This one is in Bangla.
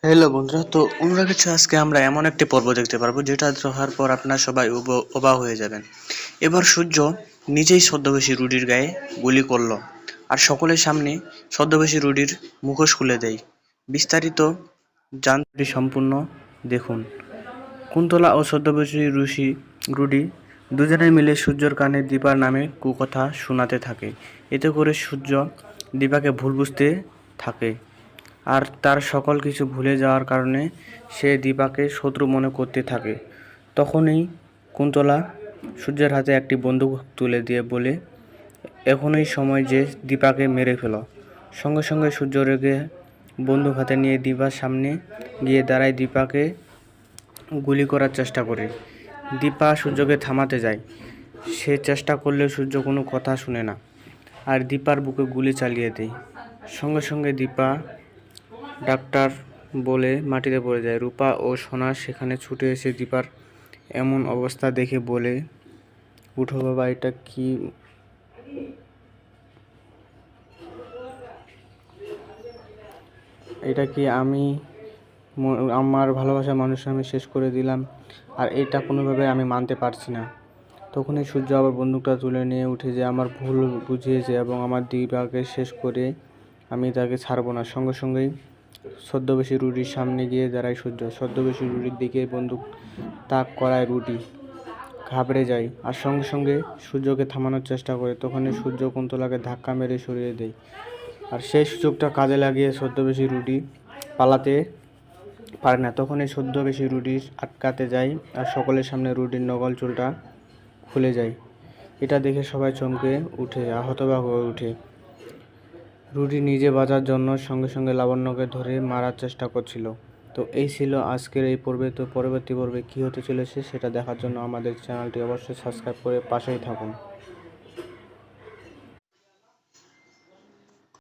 হ্যালো বন্ধুরা, তো অনুরাগের ছোঁয়া আজকে আমরা এমন একটি পর্ব দেখতে পারবো যেটা দেখার পর আপনারা সবাই অবাক হয়ে যাবেন। এবার সূর্য নিজেই ছদ্মবেশী রুডির গায়ে গুলি করলো আর সকলের সামনে ছদ্মবেশী রুডির মুখোশ খুলে দেয়। বিস্তারিত জানতে সম্পূর্ণ দেখুন। কুন্তলা ও ছদ্মবেশী রুডি দুজনে মিলে সূর্যর কানে দীপার নামে কুকথা শোনাতে থাকে। এতে করে সূর্য দীপাকে ভুল বুঝতে থাকে আর তার সকল কিছু ভুলে যাওয়ার কারণে সে দীপাকে শত্রু মনে করতে থাকে। তখনই কুন্তলা সূর্যের হাতে একটি বন্দুক তুলে দিয়ে বলে, এখনই সময় যে দীপাকে মেরে ফেলো। সঙ্গে সঙ্গে সূর্য রেগে বন্দুক হাতে নিয়ে দীপার সামনে গিয়ে দাঁড়ায়, দীপাকে গুলি করার চেষ্টা করে। দীপা সূর্যকে থামাতে যায়। সে চেষ্টা করলেও সূর্য কোনো কথা শুনে না আর দীপার বুকে গুলি চালিয়ে দেয়। সঙ্গে সঙ্গে দীপা ডাক্তার বলে মাটিতে পড়ে যায়। রূপা ও সোনা সেখানে ছুটে এসে দীপার এমন অবস্থা দেখে বলে, উঠো বাবা, এটা কি আমি আমার ভালোবাসার মানুষকে আমি শেষ করে দিলাম, আর এটা কোনোভাবে আমি মানতে পারছি না। তখনই সূর্য আবার বন্দুকটা তুলে নিয়ে উঠে যে আমার ভুল বুঝিয়েছে এবং আমার দীপাকে শেষ করে আমি তাকে ছাড়বো না। সঙ্গে সঙ্গেই ছদ্মবেশী রুডির সামনে গিয়ে দাঁড়ায় সূর্য। ছদ্মবেশী রুডির দিকে বন্দুক তাক করায় রুডি ঘাবড়ে যায় আর সঙ্গে সঙ্গে সূর্যকে থামানোর চেষ্টা করে। তখনই সূর্য কুন্তলাকে ধাক্কা মেরে সরিয়ে দেয় আর সেই সুযোগটা কাজে লাগিয়ে ছদ্মবেশী রুডি পালাতে পারে না। তখনই ছদ্মবেশী রুডি আটকাতে যায় আর সকলের সামনে রুডির নকল চুলটা খুলে যায়। এটা দেখে সবাই চমকে উঠে, হতবাক হয়ে ওঠে। রুডি নিজে বাঁচার জন্য সঙ্গে সঙ্গে লাবণ্যকে ধরে মারার চেষ্টা করছিল। তো এই ছিল আজকের এই পর্বে। তো পরবর্তী পর্বে কী হতে চলেছে সেটা দেখার জন্য আমাদের চ্যানেলটি অবশ্যই সাবস্ক্রাইব করে পাশেই থাকুন।